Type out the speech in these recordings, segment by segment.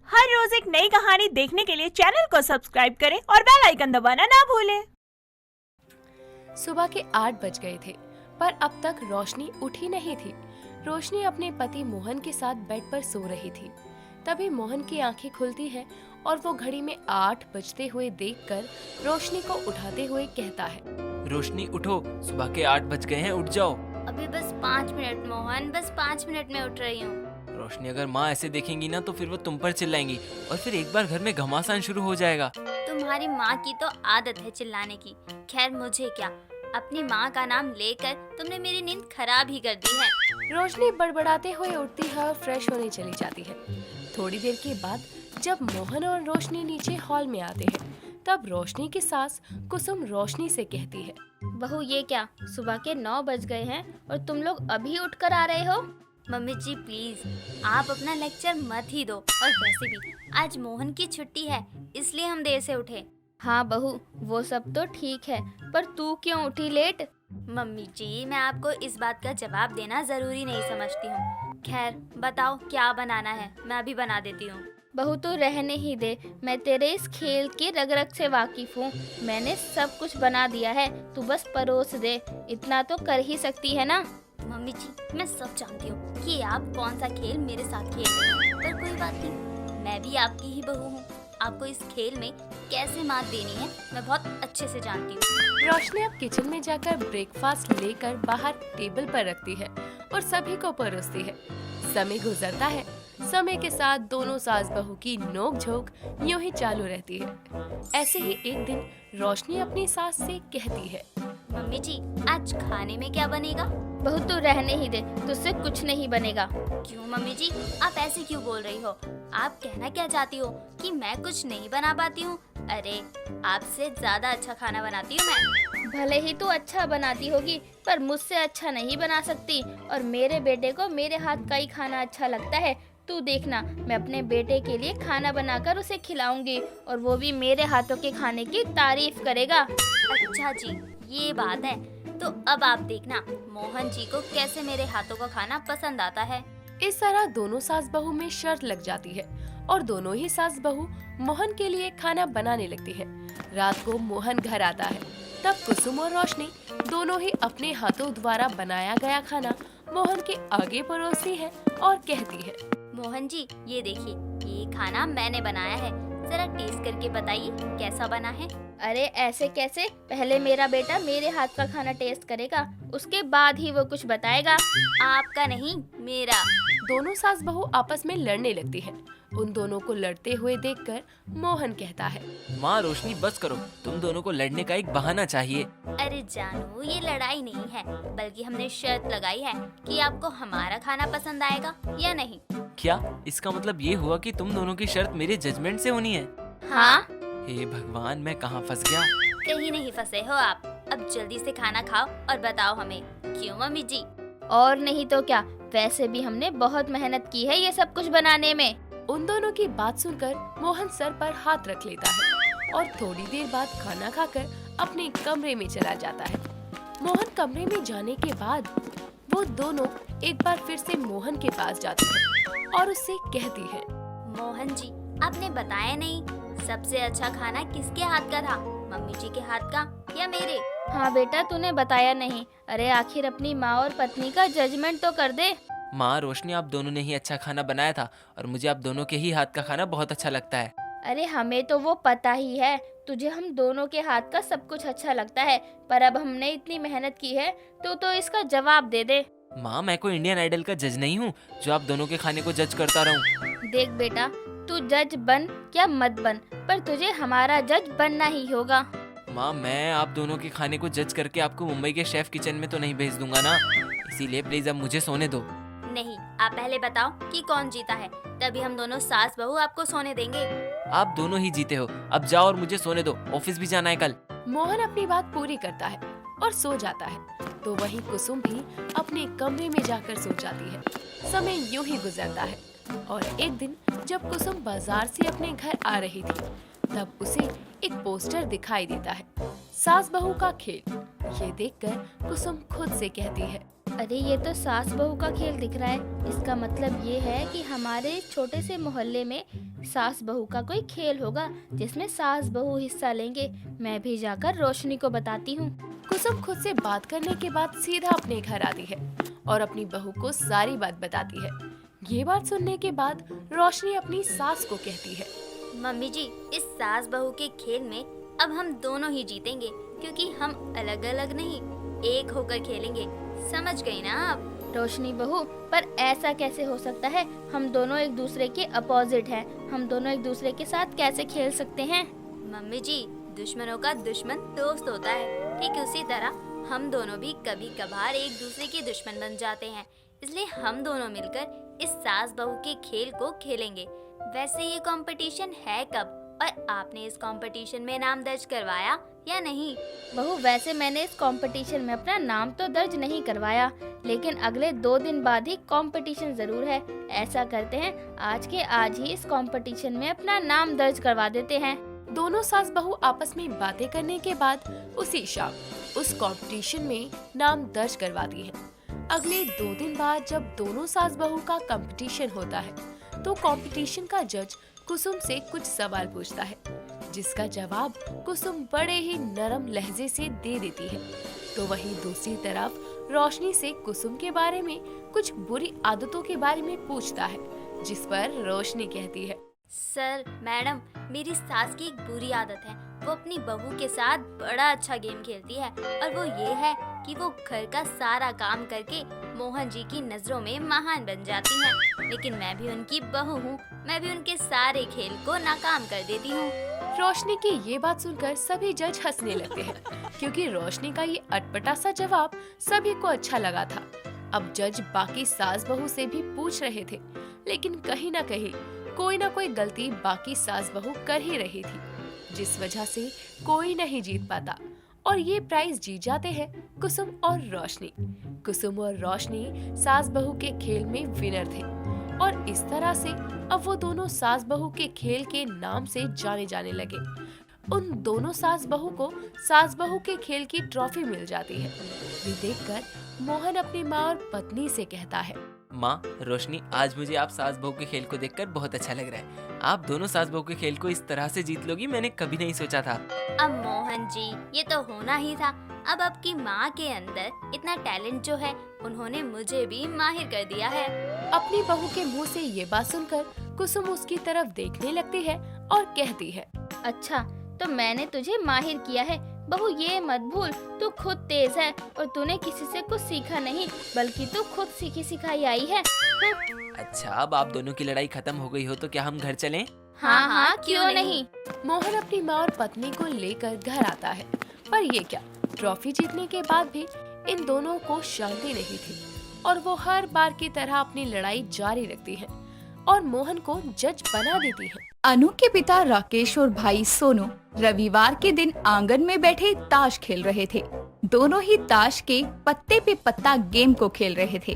हर रोज एक नई कहानी देखने के लिए चैनल को सब्सक्राइब करें और बेल आइकन दबाना ना भूलें। सुबह के 8 बज गए थे, पर अब तक रोशनी उठी नहीं थी। रोशनी अपने पति मोहन के साथ बेड पर सो रही थी। तभी मोहन की आंखें खुलती हैं और वो घड़ी में 8 बजते हुए देखकर रोशनी को उठाते हुए कहता है, रोशनी उठो, सुबह के 8 बज गए हैं, उठ जाओ। अभी बस 5 मिनट मोहन, बस 5 मिनट में उठ रही हूँ। रोशनी, अगर माँ ऐसे देखेंगी ना तो फिर वो तुम पर चिल्लाएंगी और फिर एक बार घर में घमासान शुरू हो जाएगा। तुम्हारी माँ की तो आदत है चिल्लाने की। खैर मुझे क्या, अपनी माँ का नाम लेकर तुमने मेरी नींद खराब ही कर दी है। रोशनी बड़बड़ाते हुए उठती है और फ्रेश होने चली जाती है। थोड़ी देर के बाद जब मोहन और रोशनी नीचे हॉल में आते हैं, तब रोशनी की सास कुसुम रोशनी से कहती है, बहू ये क्या, सुबह के 9 बज गए हैं और तुम लोग अभी उठ कर आ रहे हो? मम्मी जी प्लीज आप अपना लेक्चर मत ही दो। और वैसे भी आज मोहन की छुट्टी है, इसलिए हम देर से उठे। हाँ बहू वो सब तो ठीक है, पर तू क्यों उठी लेट? मम्मी जी मैं आपको इस बात का जवाब देना जरूरी नहीं समझती हूँ। खैर बताओ क्या बनाना है, मैं अभी बना देती हूँ। बहू तो रहने ही दे, मैं तेरे इस खेल के रग रग से वाकिफ हूँ। मैंने सब कुछ बना दिया है, तू बस परोस दे, इतना तो कर ही सकती है ना। मम्मी जी मैं सब जानती हूँ कि आप कौन सा खेल मेरे साथ खेल रहे हैं, पर कोई बात नहीं, मैं भी आपकी ही बहू हूँ। आपको इस खेल में कैसे मात देनी है मैं बहुत अच्छे से जानती हूँ। रोशनी अब किचन में जाकर ब्रेकफास्ट लेकर बाहर टेबल पर रखती है और सभी को परोसती है। समय गुजरता है। समय के साथ दोनों सास बहू की नोक-झोंक यूं ही चालू रहती है। ऐसे ही एक दिन रोशनी अपनी सास से कहती है, मम्मी जी आज खाने में क्या बनेगा? बहू तू रहने ही दे, तुझसे कुछ नहीं बनेगा। क्यों मम्मी जी आप ऐसे क्यों बोल रही हो? आप कहना क्या चाहती हो कि मैं कुछ नहीं बना पाती हूँ? अरे आपसे ज्यादा अच्छा खाना बनाती हूँ मैं। भले ही तू अच्छा बनाती होगी, पर मुझसे अच्छा नहीं बना सकती। और मेरे बेटे को मेरे हाथ का ही खाना अच्छा लगता है। तू देखना मैं अपने बेटे के लिए खाना बनाकर उसे खिलाऊंगी और वो भी मेरे हाथों के खाने की तारीफ करेगा। अच्छा जी ये बात है, तो अब आप देखना मोहन जी को कैसे मेरे हाथों का खाना पसंद आता है। इस तरह दोनों सास बहू में शर्त लग जाती है और दोनों ही सास बहू मोहन के लिए खाना बनाने लगती है। रात को मोहन घर आता है, तब कुसुम और रोशनी दोनों ही अपने हाथों द्वारा बनाया गया खाना मोहन के आगे परोसती है और कहती है, मोहन जी ये देखिए, ये खाना मैंने बनाया है, जरा टेस्ट करके बताइए कैसा बना है। अरे ऐसे कैसे, पहले मेरा बेटा मेरे हाथ का खाना टेस्ट करेगा, उसके बाद ही वो कुछ बताएगा। आपका नहीं मेरा। दोनों सास बहू आपस में लड़ने लगती है। उन दोनों को लड़ते हुए देखकर मोहन कहता है, माँ रोशनी बस करो, तुम दोनों को लड़ने का एक बहाना चाहिए। अरे जानू ये लड़ाई नहीं है, बल्कि हमने शर्त लगाई है कि आपको हमारा खाना पसंद आएगा या नहीं। क्या इसका मतलब ये हुआ कि तुम दोनों की शर्त मेरे जजमेंट से होनी है? हाँ हे भगवान, मैं कहाँ फंस गया। कहीं नहीं फंसे हो आप। अब जल्दी से खाना खाओ और बताओ हमें, क्यों मम्मी जी? और नहीं तो क्या, वैसे भी हमने बहुत मेहनत की है ये सब कुछ बनाने में। उन दोनों की बात सुनकर मोहन सर पर हाथ रख लेता है और थोड़ी देर बाद खाना खाकर अपने कमरे में चला जाता है। मोहन कमरे में जाने के बाद वो दोनों एक बार फिर से मोहन के पास जाती है और उससे कहती है, मोहन जी आपने बताया नहीं, सबसे अच्छा खाना किसके हाथ का था, मम्मी जी के हाथ का या मेरे? हाँ बेटा तूने बताया नहीं। अरे आखिर अपनी माँ और पत्नी का जजमेंट तो कर दे। माँ रोशनी, आप दोनों ने ही अच्छा खाना बनाया था और मुझे आप दोनों के ही हाथ का खाना बहुत अच्छा लगता है। अरे हमें तो वो पता ही है, तुझे हम दोनों के हाथ का सब कुछ अच्छा लगता है, पर अब हमने इतनी मेहनत की है तो इसका जवाब दे दे। माँ मैं कोई इंडियन आइडल का जज नहीं हूँ जो आप दोनों के खाने को जज करता रहूँ। देख बेटा तू जज बन या मत बन, पर तुझे हमारा जज बनना ही होगा। माँ मैं आप दोनों के खाने को जज करके आपको मुंबई के शेफ किचन में तो नहीं भेज दूंगा ना, इसीलिए प्लीज अब मुझे सोने दो। नहीं आप पहले बताओ कि कौन जीता है, तभी हम दोनों सास बहू आपको सोने देंगे। आप दोनों ही जीते हो, अब जाओ और मुझे सोने दो, ऑफिस भी जाना है कल। मोहन अपनी बात पूरी करता है और सो जाता है, तो वहीं कुसुम भी अपने कमरे में जाकर सो जाती है। समय यूं ही गुजरता है और एक दिन जब कुसुम बाजार से अपने घर आ रही थी, तब उसे एक पोस्टर दिखाई देता है, सास बहू का खेल। ये देखकर कुसुम खुद से कहती है, अरे ये तो सास बहू का खेल दिख रहा है। इसका मतलब ये है कि हमारे छोटे से मोहल्ले में सास बहू का कोई खेल होगा जिसमें सास बहू हिस्सा लेंगे। मैं भी जाकर रोशनी को बताती हूँ। कुसुम खुद से बात करने के बाद सीधा अपने घर आती है और अपनी बहू को सारी बात बताती है। ये बात सुनने के बाद रोशनी अपनी सास को कहती है, मम्मी जी, इस सास बहू के खेल में अब हम दोनों ही जीतेंगे, क्योंकि हम अलग अलग नहीं, एक होकर खेलेंगे। समझ गई ना आप? रोशनी बहू, पर ऐसा कैसे हो सकता है? हम दोनों एक दूसरे के अपोजिट हैं। हम दोनों एक दूसरे के साथ कैसे खेल सकते हैं? मम्मी जी, दुश्मनों का दुश्मन दोस्त होता है। ठीक उसी तरह हम दोनों भी कभी कभार एक दूसरे के दुश्मन बन जाते हैं। इसलिए हम दोनों मिलकर इस सास बहू के खेल को खेलेंगे। वैसे ये कंपटीशन है कब, और आपने इस कंपटीशन में नाम दर्ज करवाया या नहीं? बहू, वैसे मैंने इस कंपटीशन में अपना नाम तो दर्ज नहीं करवाया, लेकिन अगले 2 दिन बाद ही कंपटीशन जरूर है। ऐसा करते हैं, आज के आज ही इस कंपटीशन में अपना नाम दर्ज करवा देते हैं। दोनों सास बहू आपस में बातें करने के बाद उसी शाम उस कंपटीशन में नाम दर्ज करवाती हैं। अगले 2 दिन बाद जब दोनों सास बहू का कंपटीशन होता है तो कंपटीशन का जज कुसुम से कुछ सवाल पूछता है, जिसका जवाब कुसुम बड़े ही नरम लहजे से दे देती है। तो वहीं दूसरी तरफ रोशनी से कुसुम के बारे में कुछ बुरी आदतों के बारे में पूछता है, जिस पर रोशनी कहती है, सर, मैडम, मेरी सास की एक बुरी आदत है। वो अपनी बहू के साथ बड़ा अच्छा गेम खेलती है, और वो ये है कि वो घर का सारा काम करके मोहन जी की नजरों में महान बन जाती हैं। लेकिन मैं भी उनकी बहू हूँ, मैं भी उनके सारे खेल को नाकाम कर देती हूँ। रोशनी की ये बात सुनकर सभी जज हंसने लगते हैं, क्योंकि रोशनी का ये अटपटा सा जवाब सभी को अच्छा लगा था। अब जज बाकी सास बहू से भी पूछ रहे थे, लेकिन कहीं न कहीं कोई न कोई गलती बाकी सास बहू कर ही रही थी, जिस वजह से कोई नहीं जीत पाता और ये प्राइज जीत जाते हैं कुसुम और रोशनी। कुसुम और रोशनी सास बहू के खेल में विनर थे और इस तरह से अब वो दोनों सास बहू के खेल के नाम से जाने जाने लगे। उन दोनों सास बहू को सास बहू के खेल की ट्रॉफी मिल जाती है। ये देखकर मोहन अपनी माँ और पत्नी से कहता है, माँ, रोशनी, आज मुझे आप सास बहू के खेल को देखकर बहुत अच्छा लग रहा है। आप दोनों सास बहू के खेल को इस तरह से जीत लोगी, मैंने कभी नहीं सोचा था। अब मोहन जी, ये तो होना ही था। अब आपकी माँ के अंदर इतना टैलेंट जो है, उन्होंने मुझे भी माहिर कर दिया है। अपनी बहू के मुंह से ये बात सुनकर कुसुम उसकी तरफ देखने लगती है और कहती है, अच्छा, तो मैंने तुझे माहिर किया है। बहू, ये मत भूल, तू खुद तेज है और तूने किसी से कुछ सीखा नहीं, बल्कि तू खुद सीखी सिखाई आई है। अच्छा, अब आप दोनों की लड़ाई खत्म हो गई हो तो क्या हम घर चलें? हाँ हाँ, क्यों नहीं। मोहन अपनी माँ और पत्नी को लेकर घर आता है, पर ये क्या, ट्रॉफी जीतने के बाद भी इन दोनों को शांति नहीं थी और वो हर बार की तरह अपनी लड़ाई जारी रखती है और मोहन को जज बना देती है। अनु के पिता राकेश और भाई सोनू रविवार के दिन आंगन में बैठे ताश खेल रहे थे। दोनों ही ताश के पत्ते पे पत्ता गेम को खेल रहे थे।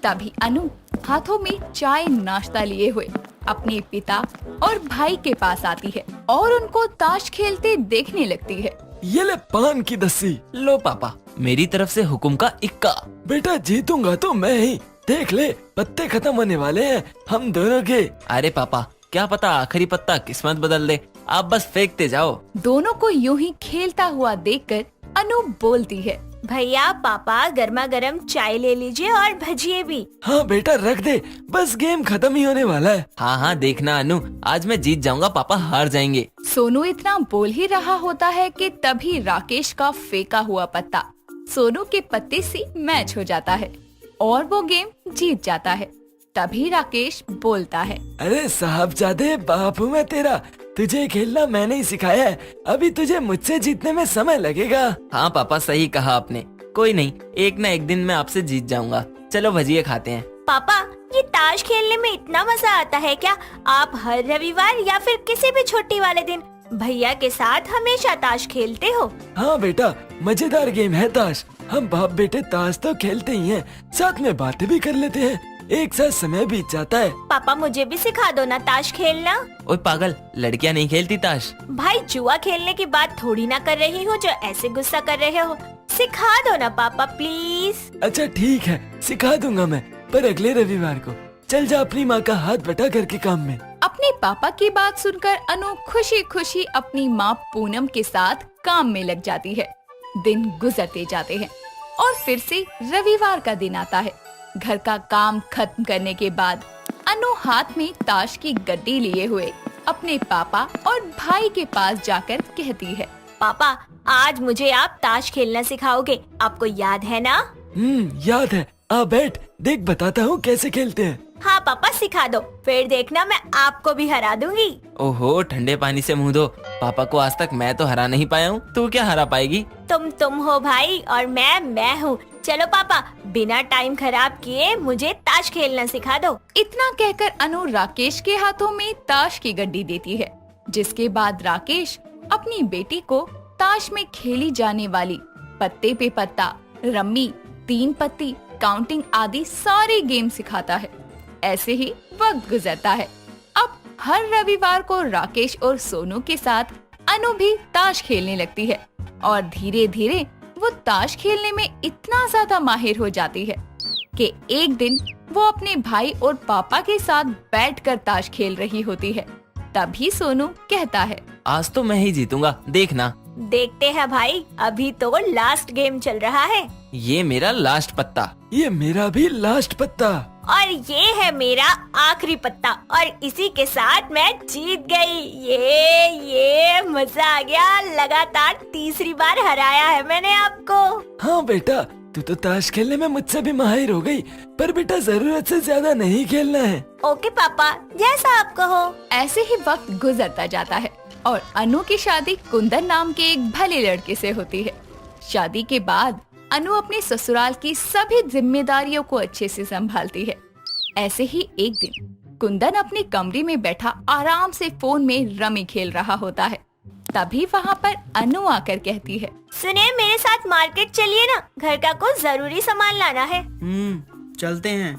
तभी अनु हाथों में चाय नाश्ता लिए हुए अपने पिता और भाई के पास आती है और उनको ताश खेलते देखने लगती है। ये ले पान की दस्सी। लो पापा, मेरी तरफ से हुक्म का इक्का। बेटा, जीतूंगा तो मैं ही। देख ले, पत्ते खत्म होने वाले हैं हम दोनों के। अरे पापा, क्या पता आखिरी पत्ता किस्मत बदल दे, आप बस फेंकते जाओ। दोनों को यूं ही खेलता हुआ देखकर अनु बोलती है, भैया, पापा, गर्मा गर्म चाय ले लीजिए और भजिए भी। हाँ बेटा, रख दे, बस गेम खत्म ही होने वाला है। हाँ हाँ, देखना अनु, आज मैं जीत जाऊंगा, पापा हार जाएंगे। सोनू इतना बोल ही रहा होता है कि तभी राकेश का फेंका हुआ पत्ता सोनू के पत्ते से मैच हो जाता है और वो गेम जीत जाता है। तभी राकेश बोलता है, अरे साहबजादे, बाप हूँ मैं तेरा, तुझे खेलना मैंने ही सिखाया है। अभी तुझे मुझसे जीतने में समय लगेगा। हाँ पापा, सही कहा आपने। कोई नहीं, एक न एक दिन मैं आपसे जीत जाऊंगा। चलो भजिए खाते हैं। पापा, ये ताश खेलने में इतना मजा आता है क्या? आप हर रविवार या फिर किसी भी छुट्टी वाले दिन भैया के साथ हमेशा ताश खेलते हो? हाँ बेटा, मजेदार गेम है ताश। हम बाप बेटे ताश तो खेलते ही हैं, साथ में बातें भी कर लेते हैं, एक साथ समय बीत जाता है। पापा, मुझे भी सिखा दो ना ताश खेलना। ओए पागल, लड़कियां नहीं खेलती ताश। भाई, जुआ खेलने की बात थोड़ी ना कर रही हूँ जो ऐसे गुस्सा कर रहे हो। सिखा दो ना पापा प्लीज। अच्छा ठीक है, सिखा दूंगा मैं, पर अगले रविवार को। चल जा अपनी माँ का हाथ बटा करके काम में। अपने पापा की बात सुनकर अनु खुशी खुशी अपनी माँ पूनम के साथ काम में लग जाती है। दिन गुजरते जाते हैं और फिर से रविवार का दिन आता है। घर का काम खत्म करने के बाद अनु हाथ में ताश की गड्डी लिए हुए अपने पापा और भाई के पास जाकर कहती है, पापा आज मुझे आप ताश खेलना सिखाओगे, आपको याद है ना? याद है। आ बैठ, देख बताता हूँ कैसे खेलते हैं। हाँ पापा सिखा दो, फिर देखना मैं आपको भी हरा दूंगी। ओहो, ठंडे पानी से मुंह धो। पापा को आज तक मैं तो हरा नहीं पाया हूँ, तू क्या हरा पाएगी? तुम हो भाई और मैं हूँ। चलो पापा बिना टाइम खराब किए मुझे ताश खेलना सिखा दो। इतना कहकर अनु राकेश के हाथों में ताश की गड्डी देती है, जिसके बाद राकेश अपनी बेटी को ताश में खेली जाने वाली पत्ते पे पत्ता, रम्मी, 3 पत्ती, काउंटिंग आदि सारे गेम सिखाता है। ऐसे ही वक्त गुजरता है। अब हर रविवार को राकेश और सोनू के साथ अनु भी ताश खेलने लगती है और धीरे धीरे वो ताश खेलने में इतना ज्यादा माहिर हो जाती है कि एक दिन वो अपने भाई और पापा के साथ बैठकर ताश खेल रही होती है। तभी सोनू कहता है, आज तो मैं ही जीतूंगा, देखना। देखते हैं भाई, अभी तो लास्ट गेम चल रहा है। ये मेरा लास्ट पत्ता। ये मेरा भी लास्ट पत्ता। और ये है मेरा आखिरी पत्ता और इसी के साथ मैं जीत गई। ये मजा आ गया, लगातार तीसरी बार हराया है मैंने आपको। हाँ बेटा, तू तो ताश खेलने में मुझसे भी माहिर हो गई, पर बेटा जरूरत से ज्यादा नहीं खेलना है। ओके पापा, जैसा आप कहो। ऐसे ही वक्त गुजरता जाता है और अनु की शादी कुंदन नाम के एक भले लड़के से होती है। शादी के बाद अनु अपने ससुराल की सभी जिम्मेदारियों को अच्छे से संभालती है। ऐसे ही एक दिन कुंदन अपने कमरे में बैठा आराम से फोन में रमी खेल रहा होता है। तभी वहाँ पर अनु आकर कहती है, सुने मेरे साथ मार्केट चलिए ना, घर का कुछ जरूरी सामान लाना है। चलते हैं,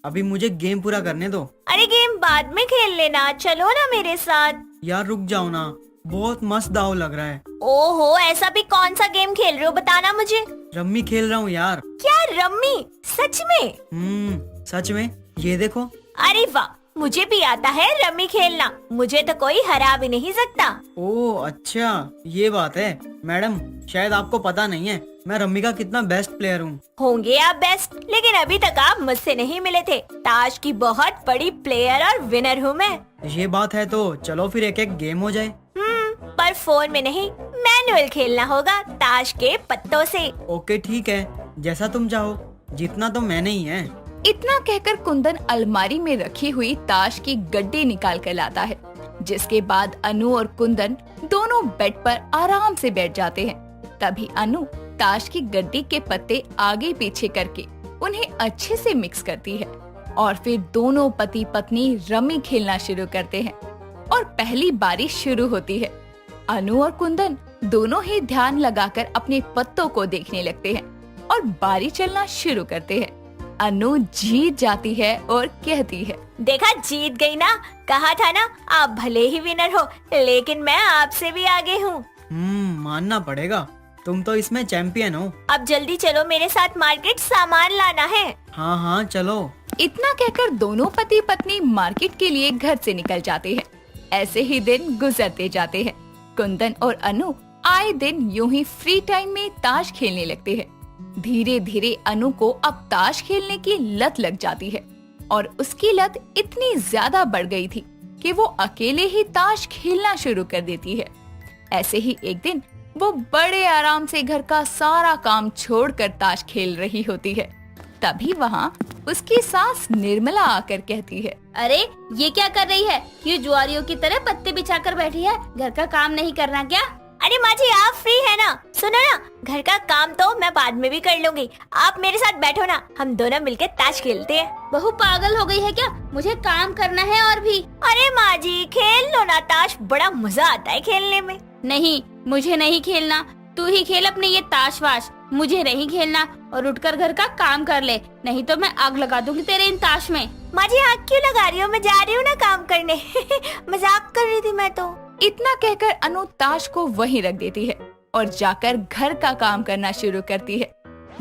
अभी मुझे गेम पूरा करने दो। अरे गेम बाद में खेल लेना, चलो ना मेरे साथ। यार रुक जाओ ना, बहुत मस्त दाव लग रहा है। ओहो, ऐसा भी कौन सा गेम खेल रहे हो, बताना मुझे। रम्मी खेल रहा हूँ यार। क्या रम्मी? सच में? सच में, ये देखो। अरे वाह, मुझे भी आता है रम्मी खेलना, मुझे तो कोई हरा भी नहीं सकता। ओह अच्छा, ये बात है। मैडम शायद आपको पता नहीं है, मैं रम्मी का कितना बेस्ट प्लेयर हूँ। होंगे आप बेस्ट, लेकिन अभी तक आप मुझसे नहीं मिले थे। ताश की बहुत बड़ी प्लेयर और विनर हूँ मैं। ये बात है तो चलो फिर एक एक गेम हो जाए। पर फोन में नहीं, मैनुअल खेलना होगा ताश के पत्तों से। ओके ठीक है, जैसा तुम चाहो, जीतना तो मैंने ही है। इतना कहकर कुंदन अलमारी में रखी हुई ताश की गड्डी निकाल कर लाता है, जिसके बाद अनु और कुंदन दोनों बेड पर आराम से बैठ जाते हैं। तभी अनु ताश की गड्डी के पत्ते आगे पीछे करके उन्हें अच्छे से मिक्स करती है और फिर दोनों पति पत्नी रमी खेलना शुरू करते हैं और पहली बारी शुरू होती है। अनु और कुंदन दोनों ही ध्यान लगाकर अपने पत्तों को देखने लगते हैं और बारी चलना शुरू करते हैं। अनु जीत जाती है और कहती है, देखा जीत गई ना, कहा था ना आप भले ही विनर हो, लेकिन मैं आपसे भी आगे हूँ। मानना पड़ेगा, तुम तो इसमें चैंपियन हो। अब जल्दी चलो मेरे साथ, मार्केट सामान लाना है। हाँ चलो। इतना कहकर दोनों पति पत्नी मार्केट के लिए घर से निकल जाते हैं। ऐसे ही दिन गुजरते जाते हैं। कुंदन और अनु आए दिन यूं ही फ्री टाइम में ताश खेलने लगते हैं। धीरे धीरे अनु को अब ताश खेलने की लत लग जाती है और उसकी लत इतनी ज्यादा बढ़ गई थी कि वो अकेले ही ताश खेलना शुरू कर देती है। ऐसे ही एक दिन वो बड़े आराम से घर का सारा काम छोड़कर ताश खेल रही होती है। तभी वहाँ उसकी सास निर्मला आकर कहती है, अरे ये क्या कर रही है? ये जुआरियों की तरह पत्ते बिछाकर बैठी है, घर का काम नहीं करना क्या? अरे माँ जी आप फ्री है ना? सुनो ना, घर का काम तो मैं बाद में भी कर लूंगी, आप मेरे साथ बैठो ना, हम दोनों मिलकर ताश खेलते हैं। बहू पागल हो गई है क्या? मुझे काम करना है और भी। अरे माँ जी खेल लो ना ताश, बड़ा मजा आता है खेलने में। नहीं, मुझे नहीं खेलना, तू ही खेल अपने ये ताश वाश, मुझे नहीं खेलना। और उठकर घर का काम कर ले, नहीं तो मैं आग लगा दूंगी तेरे इन ताश में। माँ जी आग क्यों लगा रही हो, मैं जा रही हूँ ना काम करने। मजाक कर रही थी मैं तो। इतना कहकर अनु ताश को वहीं रख देती है और जाकर घर का काम करना शुरू करती है।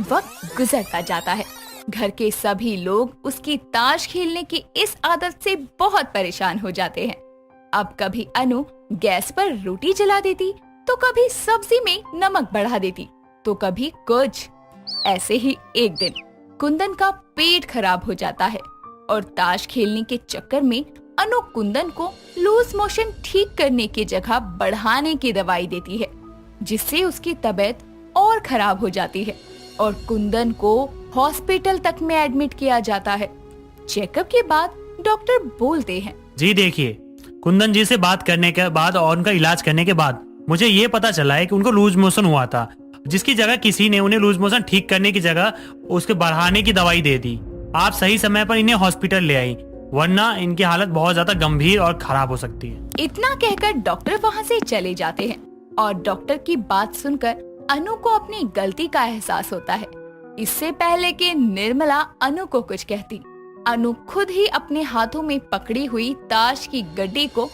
वक्त गुजरता जाता है। घर के सभी लोग उसकी ताश खेलने की इस आदत से बहुत परेशान हो जाते हैं। अब कभी अनु गैस पर रोटी जला देती, तो कभी सब्जी में नमक बढ़ा देती, तो कभी कुछ। ऐसे ही एक दिन कुंदन का पेट खराब हो जाता है और ताश खेलने के चक्कर में अनु कुंदन को लूज मोशन ठीक करने की जगह बढ़ाने की दवाई देती है, जिससे उसकी तबीयत और खराब हो जाती है और कुंदन को हॉस्पिटल तक में एडमिट किया जाता है। चेकअप के बाद डॉक्टर बोलते हैं, जी देखिए, कुंदन जी से बात करने के बाद और उनका इलाज करने के बाद मुझे ये पता चला है कि उनको लूज मोशन हुआ था, जिसकी जगह किसी ने उन्हें लूज मोशन ठीक करने की जगह उसके बढ़ाने की दवाई दे दी। आप सही समय पर इन्हें हॉस्पिटल ले आई, वरना इनकी हालत बहुत ज्यादा गंभीर और खराब हो सकती है। इतना कहकर डॉक्टर वहाँ से चले जाते हैं और डॉक्टर की बात सुनकर अनु को अपनी गलती का एहसास होता है। इससे पहले कि निर्मला अनु को कुछ कहती, अनु खुद ही अपने हाथों में पकड़ी हुई ताश की गड्डी को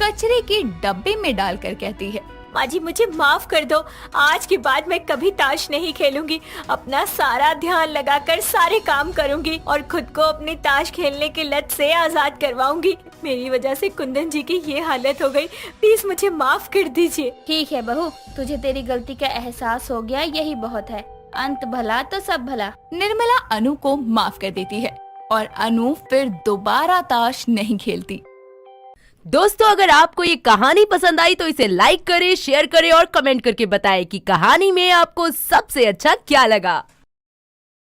कचरे के डब्बे में डालकर कहती है, माँ जी मुझे माफ कर दो, आज के बाद मैं कभी ताश नहीं खेलूंगी। अपना सारा ध्यान लगाकर सारे काम करूंगी और खुद को अपनी ताश खेलने की लत से आजाद करवाऊंगी। मेरी वजह से कुंदन जी की ये हालत हो गई, प्लीज मुझे माफ कर दीजिए। ठीक है बहू, तुझे तेरी गलती का एहसास हो गया, यही बहुत है। अंत भला तो सब भला। निर्मला अनु को माफ कर देती है और अनु फिर दोबारा ताश नहीं खेलती। दोस्तों, अगर आपको ये कहानी पसंद आई तो इसे लाइक करें, शेयर करें और कमेंट करके बताएं कि कहानी में आपको सबसे अच्छा क्या लगा।